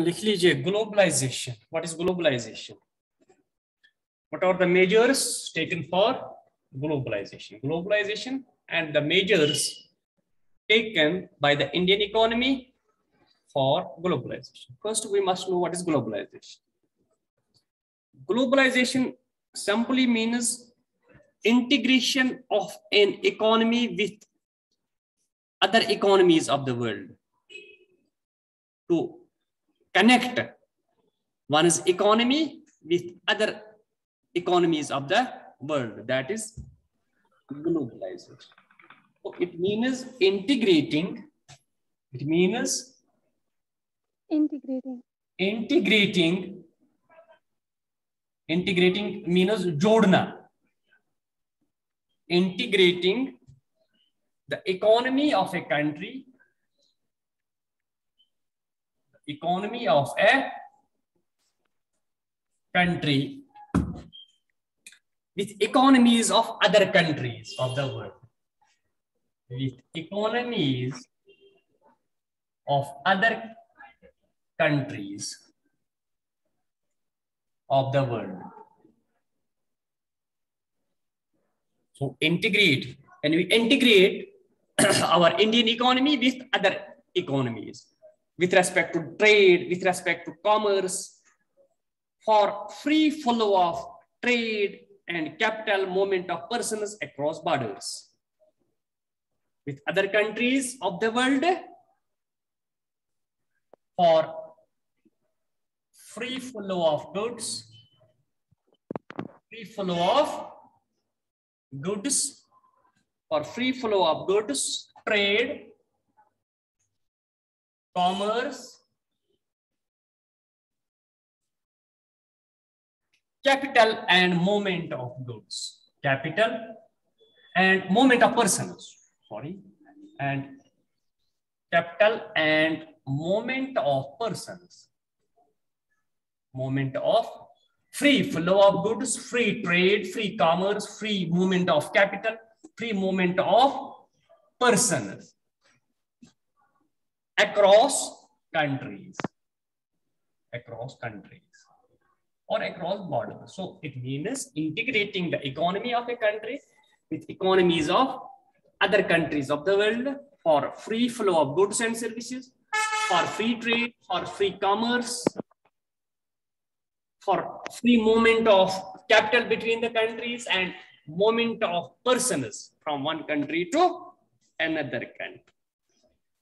लिख लीजिए globalization. What is globalization? What are the measures taken for globalization? Globalization and the measures taken by the Indian economy for globalization. First, we must know what is globalization. Globalization simply means integration of an economy with other economies of the world to connect one's economy with other economies of the world. That is globalization. So it means integrating. It means integrating means जोड़ना. Integrating the economy of a country, with economies of other countries of the world. With economies of other countries of the world. So integrate, and we integrate our Indian economy with other economies with respect to trade, with respect to commerce, for free flow of trade and capital movement of persons across borders. With other countries of the world, for free flow of goods, for free flow of goods, trade, commerce, capital and movement of goods, capital and movement of persons, and capital and movement of persons, movement of free flow of goods, free trade, free commerce, free movement of capital, free movement of persons across countries or across borders. So it means integrating the economy of a country with economies of other countries of the world for free flow of goods and services, for free trade, for free commerce, for free movement of capital between the countries and movement of persons from one country to another country.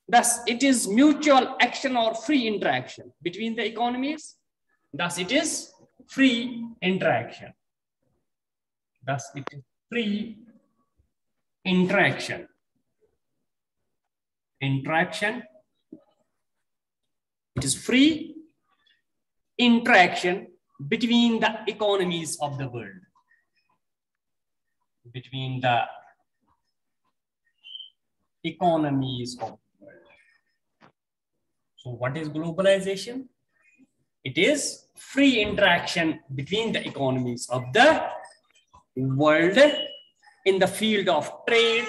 Thus, it is mutual action or free interaction between the economies. Thus, it is free interaction. Thus, it is free interaction. It is free interaction between the economies of the world. Between the economies of the world. So what is globalization? It is free interaction between the economies of the world in the field of trade,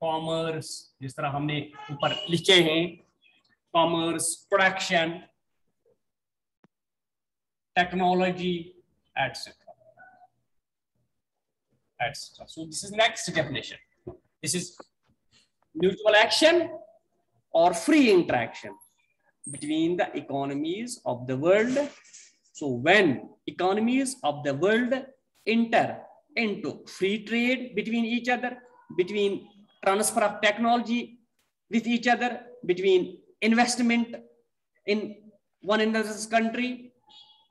commerce, जिस तरह हमने ऊपर लिखे हैं, commerce, production, technology, etc. So this is next definition. This is mutual action or free interaction between the economies of the world. So when economies of the world enter into free trade between each other, between transfer of technology with each other, between investment in one another's country,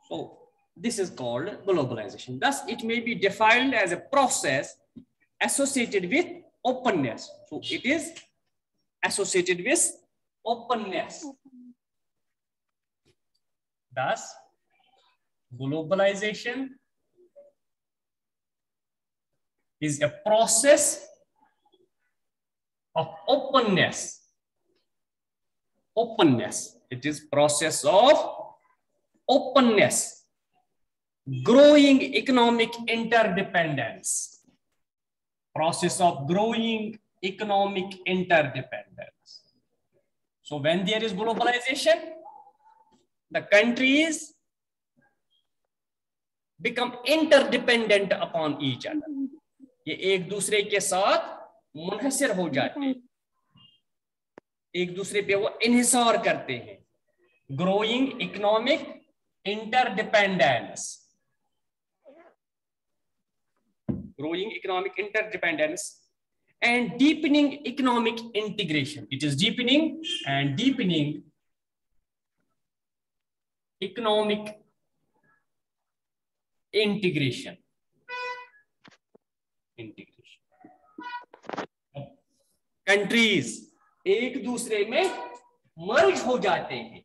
so this is called globalization. Thus, it may be defined as a process associated with openness. So it is associated with openness. Thus, globalization is a process of openness. It is process of openness, growing economic interdependence, process of growing economic interdependence. So when there is globalization, the countries become interdependent upon each other. ये एक दूसरे के साथ मुनहसर हो जाते हैं, एक दूसरे पे वो इन्हिसार करते हैं. Growing economic interdependence. Growing economic interdependence and deepening economic integration. It is deepening and deepening economic integration. Countries एक दूसरे में मर्ज हो जाते हैं.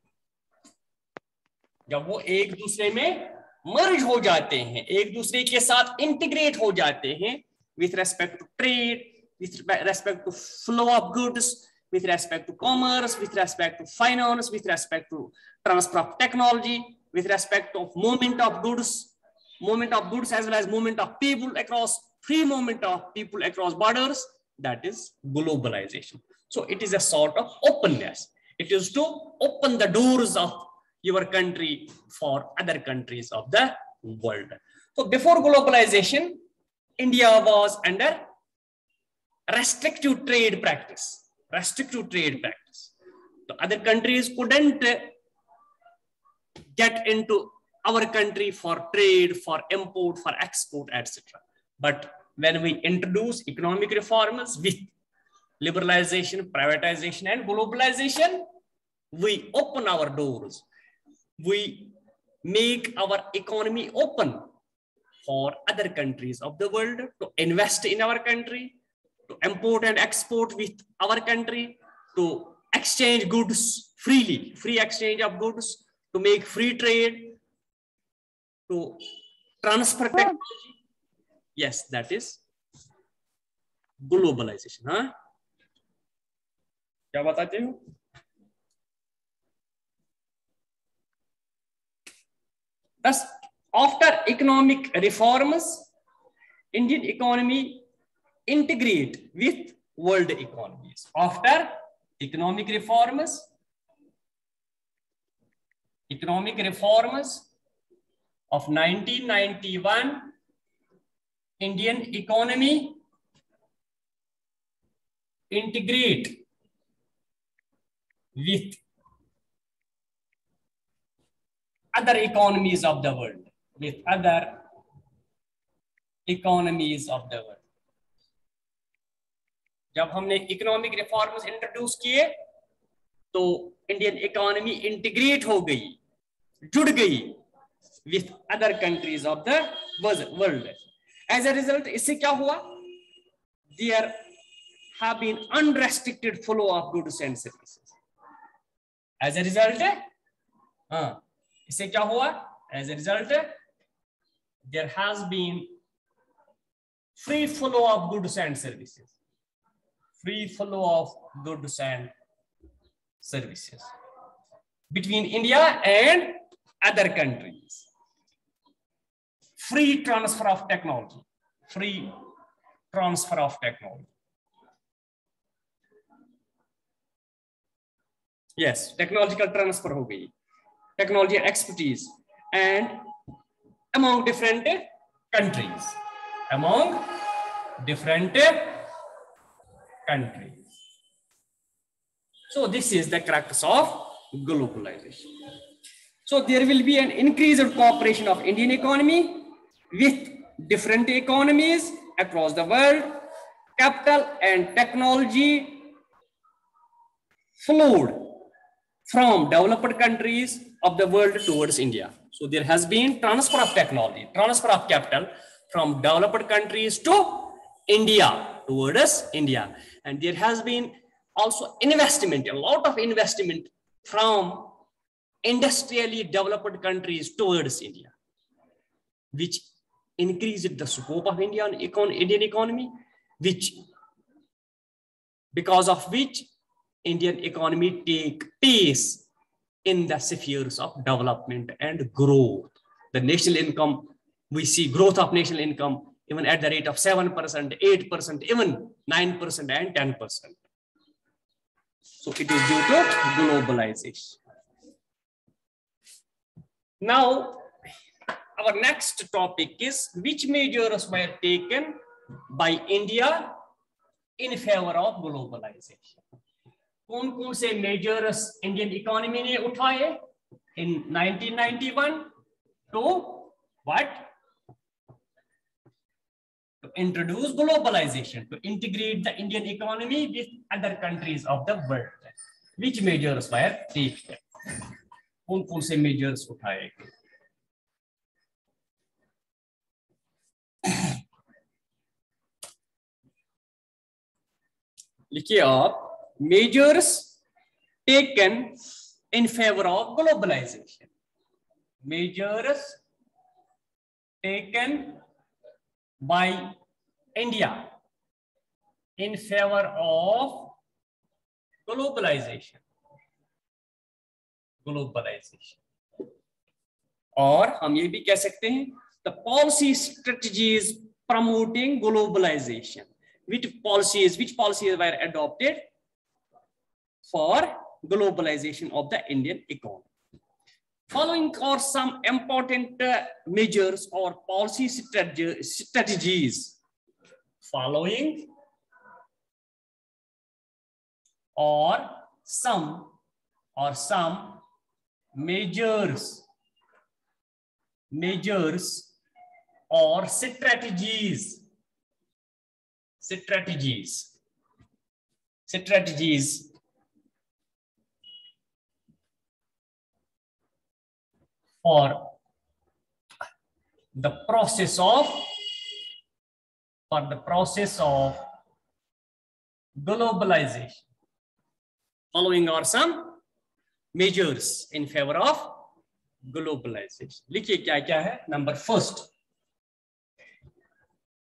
जब वो एक दूसरे में मर्ज हो जाते हैं, एक दूसरे के साथ इंटीग्रेट हो जाते हैं, with respect to trade, with respect to flow of goods, with respect to commerce, with respect to finance, with respect to transfer of technology, with respect of movement of goods as well as movement of people across, free movement of people across borders, that is globalization. So it is a sort of openness. It is to open the doors of your country for other countries of the world. So before globalization, India was under restrictive trade practice. So other countries couldn't get into our country for trade, for import, for export, etc. But when we introduce economic reforms with liberalization, privatization, and globalization, we open our doors. We make our economy open for other countries of the world to invest in our country, to import and export with our country, to exchange goods freely, free exchange of goods, to make free trade, to transfer technology. Yes, that is globalization. Huh? क्या बताते हो? Thus, after economic reforms, Indian economy integrate with world economies. After economic reforms of 1991, Indian economy integrate with other economies of the world, जब हमने economic reforms introduce किए तो Indian economy integrate हो गई, जुड़ गई with other countries of the world. As a result इससे क्या हुआ? There have been unrestricted flow of goods and services. As a result इससे क्या हुआ? As a result there has been free flow of goods and services. Free flow of goods and services between India and other countries. Free transfer of technology. Yes, technological transfer हो गई, technology expertise, and among different countries. So this is the crux of globalization. So there will be an increased cooperation of Indian economy with different economies across the world. Capital and technology flowed from developed countries of the world towards India. So there has been transfer of technology, transfer of capital from developed countries to India, towards India. And there has been also investment, a lot of investment from industrially developed countries towards India, which increased the scope of Indian economy, because of which Indian economy take pace in the spheres of development and growth. The national income, we see growth of national income even at the rate of 7%, 8%, even 9% and 10%. So it is due to globalization. Now, our next topic is which measures were taken by India in favor of globalization. कौन-कौन से measures Indian economy ने उठाए in 1991 to what? To introduce globalization, to integrate the Indian economy with other countries of the world. Which measures were taken? कौन-कौन से measures उठाए गए? लिखिए आप, measures taken in favor of globalization. Measures taken by India in favor of globalization. Globalization. और हम ये भी कह सकते हैं the policy strategies promoting globalization. Which policies were adopted for globalization of the Indian economy? Following are some important measures or policy strategies. Following or some measures or strategies for the process of globalization. Following are some measures in favor of globalization. लिखिए क्या क्या है. Number first,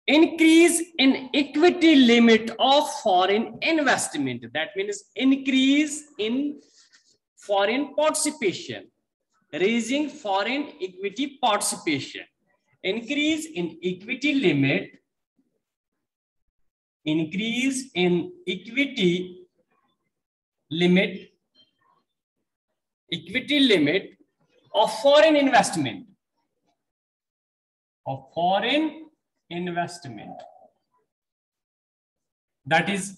increase in equity limit of foreign investment. That means increase in foreign participation, raising foreign equity participation. Increase in equity limit, equity limit of foreign investment, that is,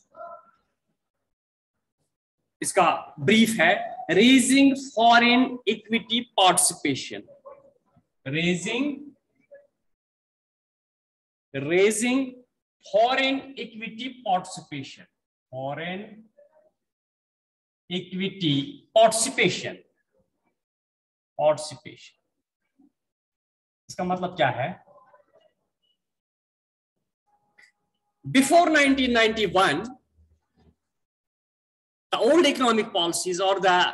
इसका brief है raising foreign equity participation, raising foreign equity participation, इसका मतलब क्या है? Before 1991, the old economic policies or the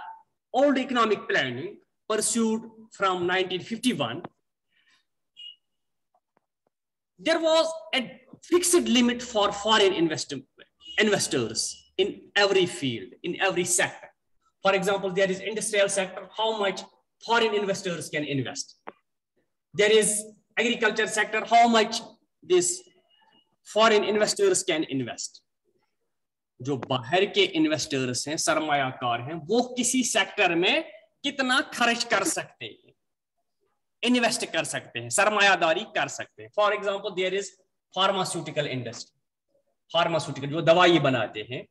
old economic planning pursued from 1951, there was a fixed limit for foreign investors in every field, in every sector. For example, there is industrial sector, how much foreign investors can invest. There is agriculture sector, how much this foreign investors can invest. जो बाहर के investors हैं, सरमायाकार हैं, वो किसी sector में कितना खर्च कर सकते हैं, इन्वेस्ट कर सकते हैं, सरमायादारी कर सकते हैं. For example, there is pharmaceutical industry, pharmaceutical जो दवाई बनाते हैं,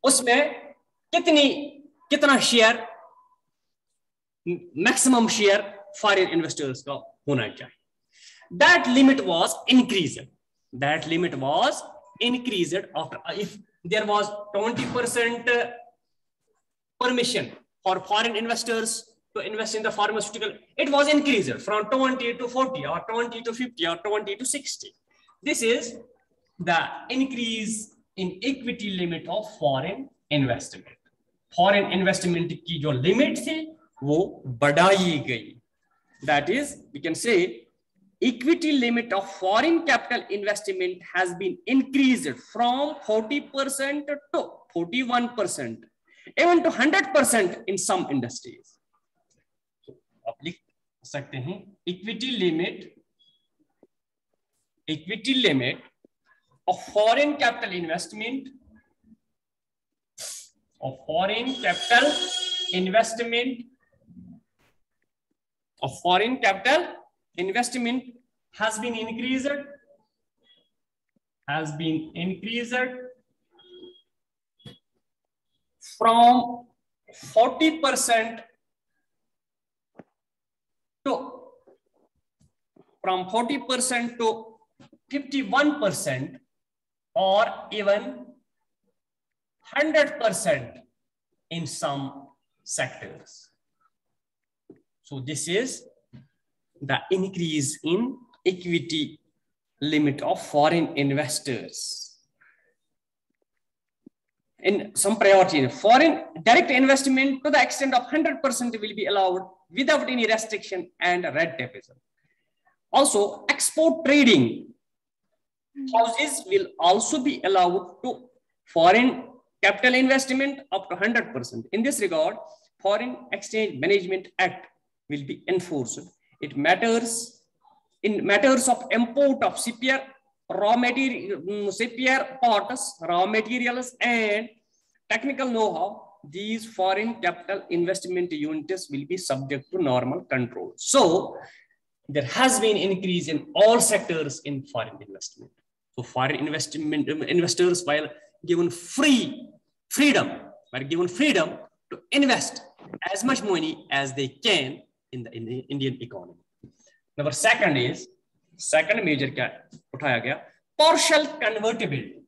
उसमें कितना share, maximum share foreign investors का होना चाहिए. That limit was increased. After, if there was 20% permission for foreign investors to invest in the pharmaceutical, it was increased from 20 to 40 or 20 to 50 or 20 to 60. This is the increase in equity limit of foreign investment. Foreign investment की जो limit थी वो बढ़ाई गई. That is, we can say equity limit of foreign capital investment has been increased from 40% to 41%, even to 100% in some industries. So, आप लिख सकते हैं equity limit equity limit of foreign capital investment has been increased from 40% to 51% or even 100% in some sectors. So this is the increase in equity limit of foreign investors. In some priority, foreign direct investment to the extent of 100% will be allowed without any restriction and red tapeism. Also, export trading houses will also be allowed to foreign capital investment up to 100%. In this regard, Foreign Exchange Management Act will be enforced. It matters in matters of import of CPR, raw materials and technical know-how. These foreign capital investment units will be subject to normal control. So there has been increase in all sectors in foreign investment. So foreign investment investors, while given freedom to invest as much money as they can in the Indian economy. Number second major क्या उठाया गया, partial convertibility.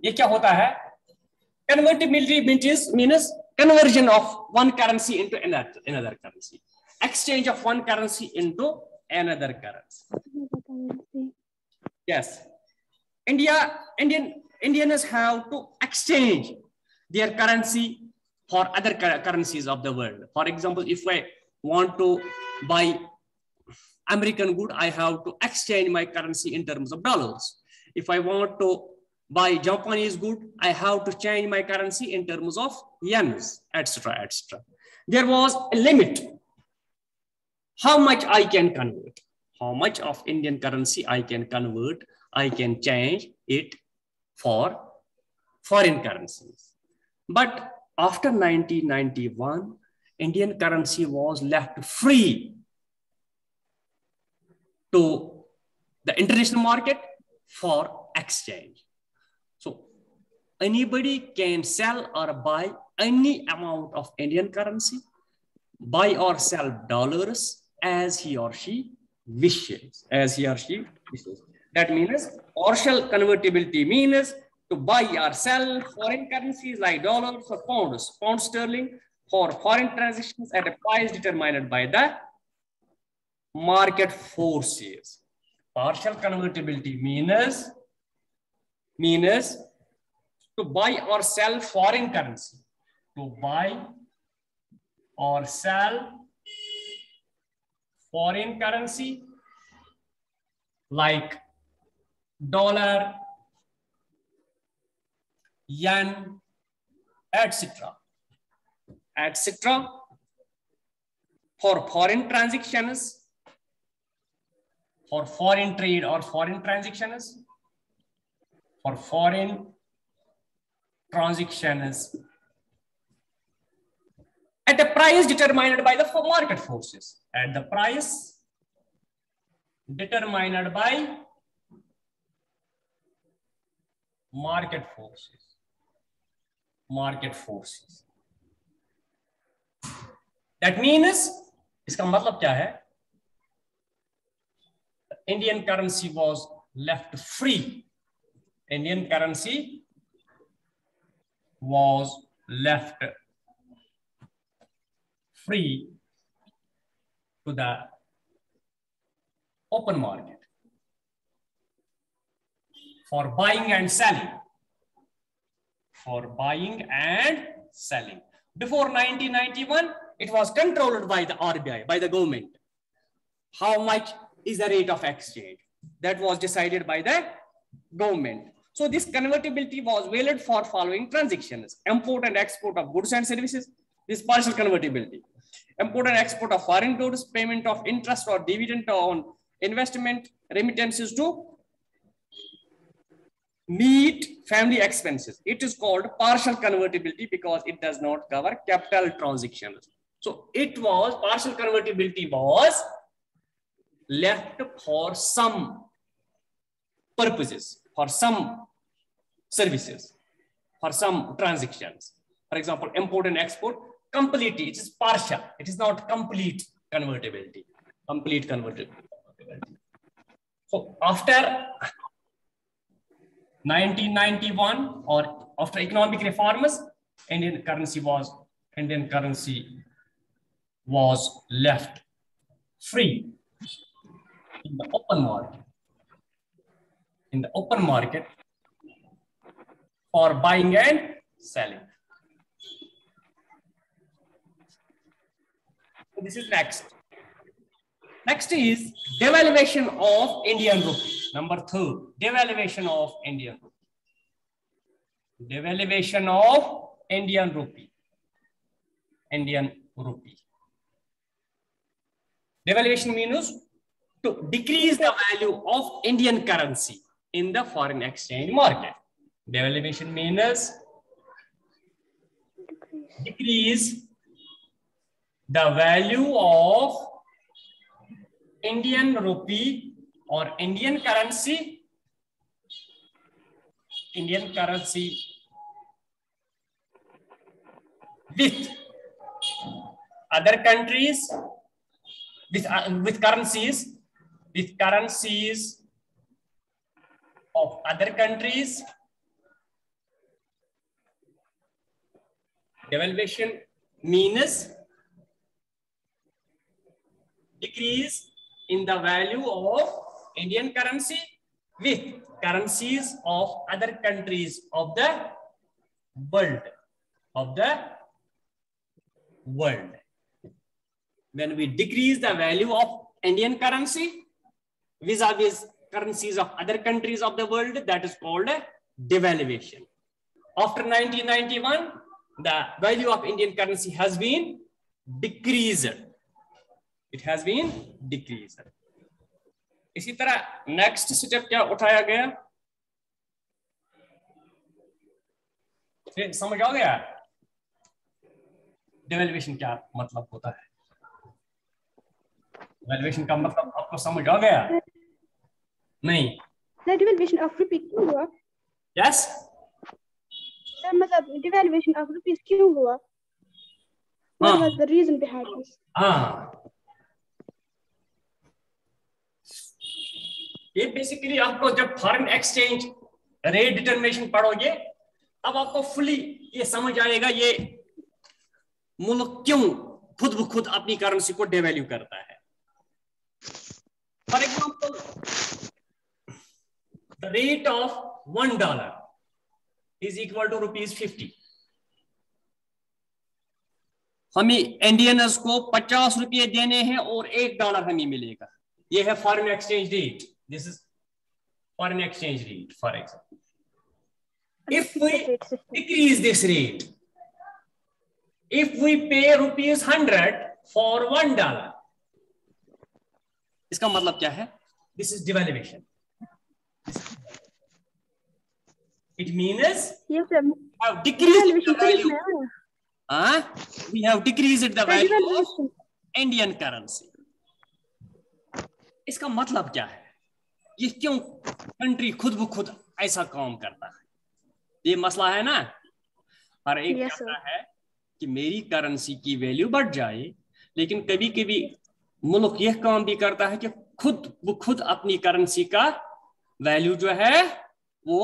ये क्या होता है? Convertibility means conversion of one currency into another currency. Exchange of one currency into another currency. Yes. Indians have to exchange their currency for other currencies of the world. For example, if I want to buy American good, I have to exchange my currency in terms of dollars. If I want to buy Japanese good, I have to change my currency in terms of yens, etc., etc. There was a limit how much I can convert, how much of Indian currency I can convert, I can change it for foreign currencies. But after 1991, Indian currency was left free to the international market for exchange. So anybody can sell or buy any amount of Indian currency, buy or sell dollars as he or she wishes, That means partial convertibility means to buy or sell foreign currencies like dollars or pound sterling for foreign transactions at a price determined by the market forces. Partial convertibility means to buy or sell foreign currency. To buy or sell foreign currency like dollar, yen, etc. For foreign transactions, for foreign trade or foreign transactions, for foreign transactions at a price determined by the market forces. At the price determined by market forces. That means, इसका मतलब क्या है? Indian currency was left free. Indian currency was left free to the open market for buying and selling. Before 1991, it was controlled by the RBI, by the government. How much is the rate of exchange? That was decided by the government. So this convertibility was valid for following transactions: import and export of goods and services. This partial convertibility. import and export of foreign goods, payment of interest or dividend on investment, remittances to meet family expenses. It is called partial convertibility because it does not cover capital transactions. So it was, partial convertibility was left for some purposes, for some services, for some transactions. For example, import and export, completely, it is partial. It is not complete convertibility. Complete convertibility. So after 1991 or after economic reforms, Indian currency was left free in the open market. In the open market for buying and selling. So this is next. Next is devaluation of Indian rupee. Number 2, devaluation of Indian rupee. Devaluation of Indian rupee. Indian rupee. Devaluation means to decrease the value of Indian currency in the foreign exchange market. Devaluation means decrease the value of Indian rupee or Indian currency with other countries, with currencies of other countries. Devaluation means decrease in the value of Indian currency with currencies of other countries of the world. When we decrease the value of Indian currency vis-a-vis currencies of other countries of the world, that is called a devaluation. After 1991, the value of Indian currency has been decreased. It has been decreased. इसी तरह next step क्या उठाया गया, समझ आ गया डेवैल्यूएशन क्या मतलब होता है? डेवैल्यूएशन का मतलब आपको समझ आ गया? नहीं, डेवैल्यूएशन ऑफ रुपी क्यों हुआ? यस, मतलब डेवैल्यूएशन ऑफ रुपीस क्यों हुआ? What was the reason behind this? ये बेसिकली आपको जब फॉरेन एक्सचेंज रेट डिटरमिनेशन पढ़ोगे अब आपको फुली ये समझ आएगा ये मुल्क क्यों खुद ब खुद अपनी करेंसी को डेवैल्यू करता है. For example, the rate of $1 is equal to ₹50. हमें इंडियंस को 50 रुपये देने हैं और $1 हमें मिलेगा. ये है foreign exchange rate. This is foreign exchange rate, for example. If we decrease this rate, if we pay ₹100 for $1, इसका मतलब क्या है? This is devaluation. It means we have decreased the value. We have decreased the value of Indian currency. इसका मतलब क्या है? ये क्यों कंट्री खुद ब खुद ऐसा काम करता है? ये मसला है ना. हर एक चाहता है कि मेरी करेंसी की वैल्यू बढ़ जाए, लेकिन कभी कभी मुल्क यह काम भी करता है कि खुद ब खुद अपनी करेंसी का वैल्यू जो है वो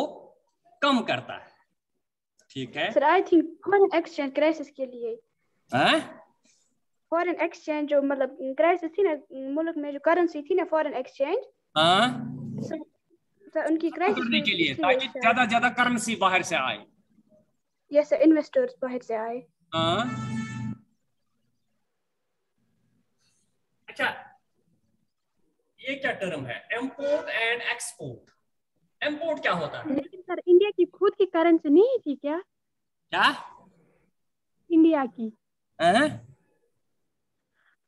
कम करता है. ठीक है sir, I think foreign exchange crisis के लिए फॉरेन एक्सचेंज जो मतलब क्राइसिस थी ना मुल्क में, जो करेंसी थी ना फॉरेन एक्सचेंज, तो उनकी क्राइसिस करने के लिए ताकि ज्यादा करेंसी बाहर से आए. यस, इन्वेस्टर्स बाहर से आए. अच्छा, ये क्या टर्म है इंपोर्ट एंड एक्सपोर्ट? इंपोर्ट क्या होता है? लेकिन सर इंडिया की खुद की करेंसी नहीं थी क्या? क्या इंडिया की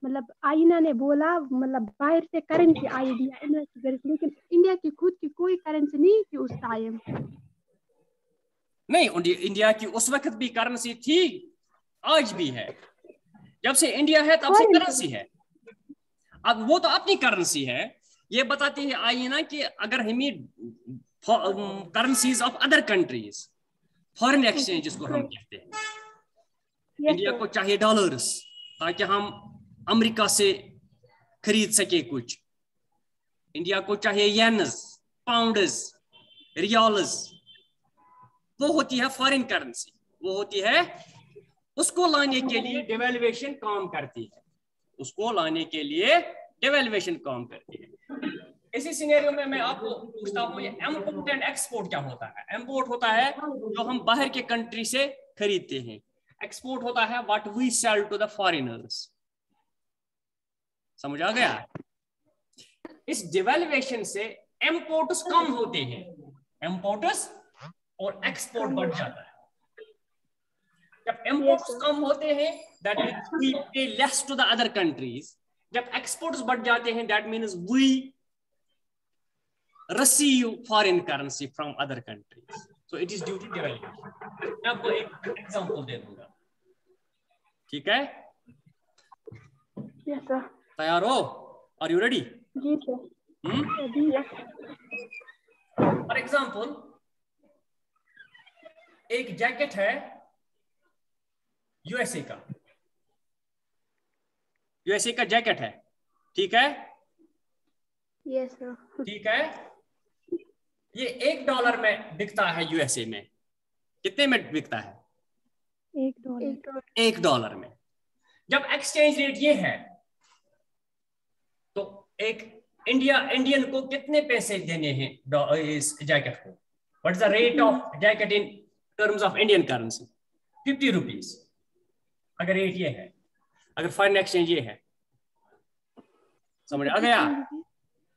मतलब आईना ने बोला मतलब बाहर से करेंसी आई दिया इंडिया की करेंसी, लेकिन इंडिया की खुद की कोई करेंसी नहीं थी उस टाइम। नहीं, इंडिया की उस वक्त भी करेंसी थी, आज भी है। जब से इंडिया है तब से करेंसी है। अब वो तो अपनी करेंसी है, ये बताती है आईना कि अगर हमें currencies of other countries, foreign exchange जिसको हम कहते हैं, इंडिया को चाहिए डॉलर्स ताकि हम अमेरिका से खरीद सके कुछ, इंडिया को चाहिए येन्स, पाउंड्स, रियाल्स, वो होती है फॉरेन करेंसी, वो होती है, उसको लाने के लिए डिवेल्युएशन काम करती है, उसको लाने के लिए डिवेल्युएशन काम करती है। इसी सिनेरियो में मैं आपको पूछता हूँ, ये इंपोर्ट एंड एक्सपोर्ट क्या होता है? इंपोर्ट होता है जो हम बाहर के कंट्री से खरीदते हैं, एक्सपोर्ट होता है what we sell to the foreigners. समझ आ गया? इस डिवेल्युएशन से इंपोर्ट्स कम होते हैं, इंपोर्ट्स और एक्सपोर्ट बढ़ जाता है। जब इंपोर्ट्स कम होते हैं that means we pay less to the other countries, जब एक्सपोर्ट्स बढ़ जाते हैं that means we receive foreign currency from other countries, so it is due to devaluation। मैं आपको एक एग्जांपल दे दूंगा, ठीक है? Yes sir. तैयार हो? Are you ready? जी सर। फॉर एग्जांपल एक जैकेट है यूएसए का, यूएसए का जैकेट है, ठीक है? Yes sir. ठीक है, ये $1 में बिकता है यूएसए में। कितने में बिकता है? $1 में। जब एक्सचेंज रेट ये है तो एक इंडियन को कितने पैसे देने हैं इस जैकेट को? What is the rate of jacket in terms of Indian currency? 50 rupees. अगर रेट ये है, अगर फॉरेन एक्सचेंज ये है, समझ आ गया?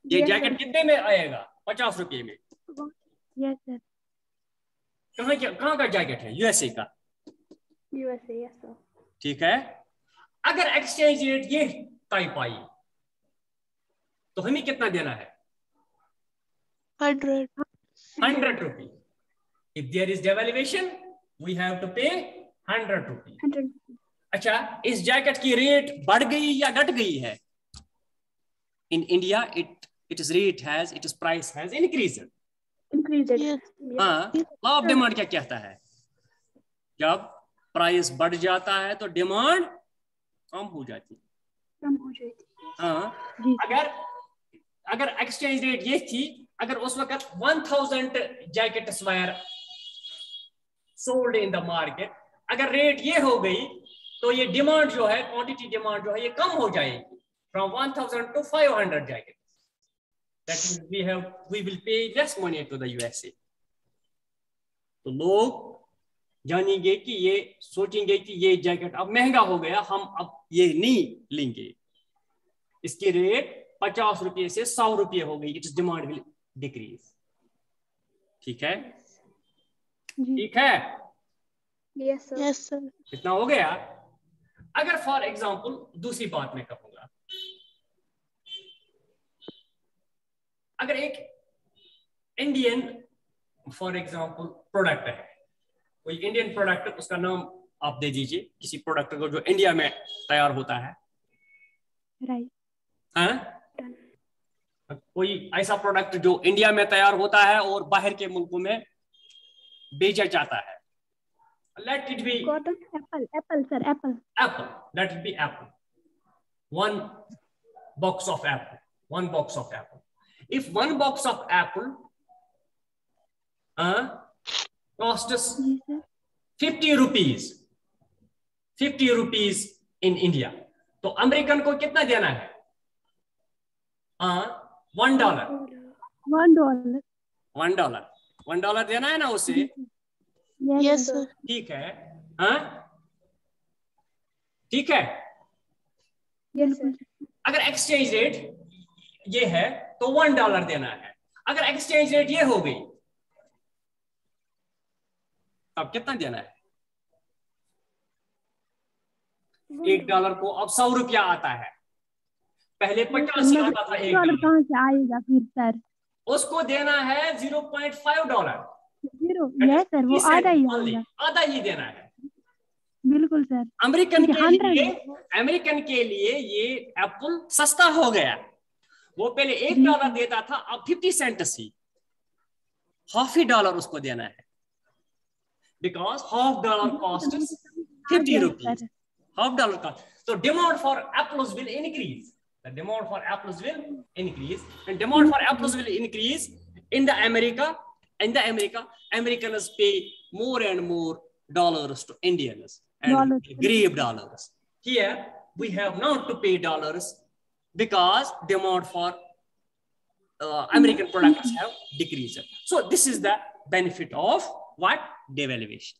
ये जैकेट कितने में आएगा? 50 रुपये में। Yes sir. कहाँ का जैकेट है? यूएसए का। USA, yes sir. ठीक है, अगर एक्सचेंज रेट ये टाइप आई तो हमें कितना देना है? 100 rupee. If there is devaluation we have to pay 100 रुपी। अच्छा, इस जैकेट की रेट बढ़ गई या घट गई है? In India its price has increased। हाँ, लॉ ऑफ डिमांड क्या कहता है? जब प्राइस बढ़ जाता है तो डिमांड कम हो जाती है। हाँ, अगर एक्सचेंज रेट ये थी, अगर उस वक्त 1000 jackets were sold in the market, अगर रेट ये हो गई तो ये डिमांड जो है, क्वांटिटी डिमांड जो है, ये कम हो जाएगी from 1000 to 500 jacket. That means we will pay less money to the USA। तो लोग जानेंगे कि ये सोचेंगे कि ये जैकेट अब महंगा हो गया, हम अब ये नहीं लेंगे, इसकी रेट 50 रुपये से 100 रुपये हो गई, इट्स डिमांड विल डिक्रीज। ठीक है? ठीक है? Yes sir. कितना हो गया? अगर फॉर एग्जांपल दूसरी बात मैं कहूंगा, अगर एक इंडियन फॉर एग्जांपल प्रोडक्ट है, कोई इंडियन प्रोडक्ट, उसका नाम आप दे दीजिए किसी प्रोडक्ट को जो इंडिया में तैयार होता है। राइट। हाँ, कोई ऐसा प्रोडक्ट जो इंडिया में तैयार होता है और बाहर के मुल्कों में बेचा जाता है। Let it be cotton. Apple sir. Apple. Let it be Apple. one box of apple। If one box of apple costs 50 rupees in India, तो अमेरिकन को कितना देना है? $1। $1 देना है ना उसे? Yes sir. ठीक है। ठीक है। Yes sir. अगर एक्सचेंज रेट ये है तो $1 देना है। अगर एक्सचेंज रेट ये हो गई तब कितना देना है? $1 को अब 100 रुपया आता है, पहले 85 आता था $1। कहाँ से आएगा फिर सर? उसको देना है $0.5। यस सर, वो आधा ही आएगा, आधा ही देना है। बिल्कुल सर। अमेरिकन के लिए ये एप्पल सस्ता हो गया। वो पहले $1 देता था, अब 50 सेंट ही, $0.5 उसको देना है, because $0.5 cost 50 rupees, $0.5 cost. So demand for apples will increase. The demand for apples will increase, and demand for apples will increase in the America. In the Americans pay more and more dollars to Indians and grave dollars. Here we have not to pay dollars because demand for American products have decreased. So this is the benefit of what? Devaluation.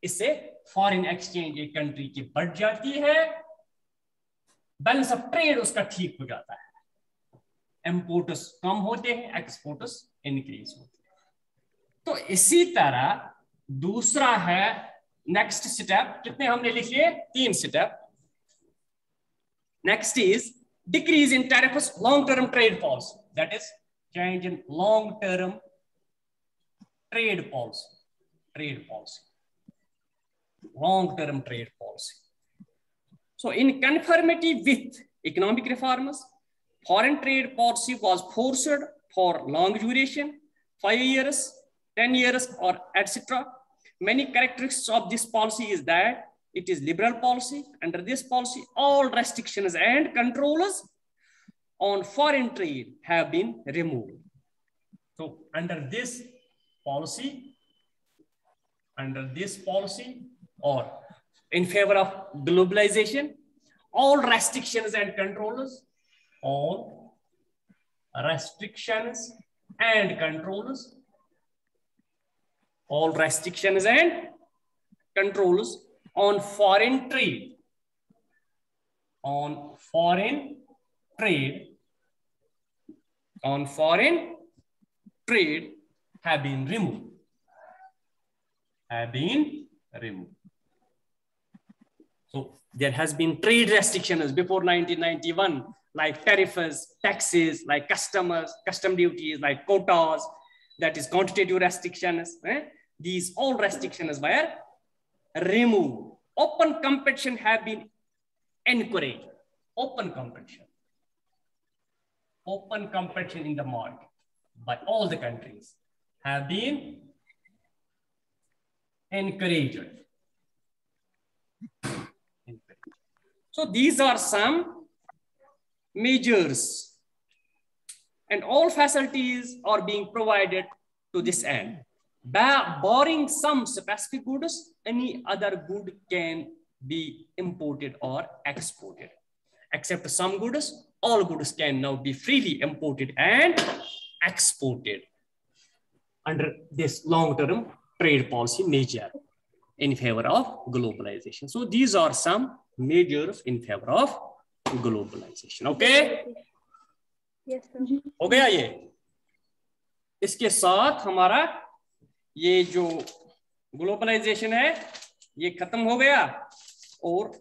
इससे foreign exchange एक country की बढ़ जाती है, balance of trade उसका ठीक हो जाता है, इंपोर्ट्स कम होते हैं, एक्सपोर्ट्स इंक्रीज होते हैं। तो इसी तरह दूसरा है नेक्स्ट स्टेप, कितने हमने लिख लिए? 3 step. Next is decrease in tariffs, long term trade policy, that is change in long term trade policy, long-term trade policy. So in conformity with economic reforms, foreign trade policy was forced for long duration, 5 years, 10 years, or etc. Many characteristics of this policy is that it is liberal policy. Under this policy, all restrictions and controls on foreign trade have been removed. So under this policy, or in favor of globalization, all restrictions and controls on foreign trade have been removed. So there has been trade restrictions before 1991, like tariffs, taxes, like custom duties, like quotas, that is quantitative restrictions. These all restrictions were removed. Open competition have been encouraged. Open competition in the market by all the countries have been encouraged. So these are some measures, and all facilities are being provided to this end. Barring some specific goods, any other good can be imported or exported. Except some goods, all goods can now be freely imported and exported under this long-term trade policy measure in favor of globalization. So these are some measures in favor of globalization. Okay? Yes, sir. हो गया ये? इसके साथ हमारा ये जो globalisation है ये खत्म हो गया, और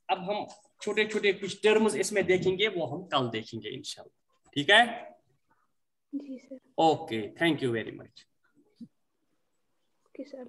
अब हम छोटे छोटे कुछ टर्म्स इसमें देखेंगे, वो हम कल देखेंगे इंशाल्लाह। ठीक है? जी sir. Okay, thank you very much. Okay sir.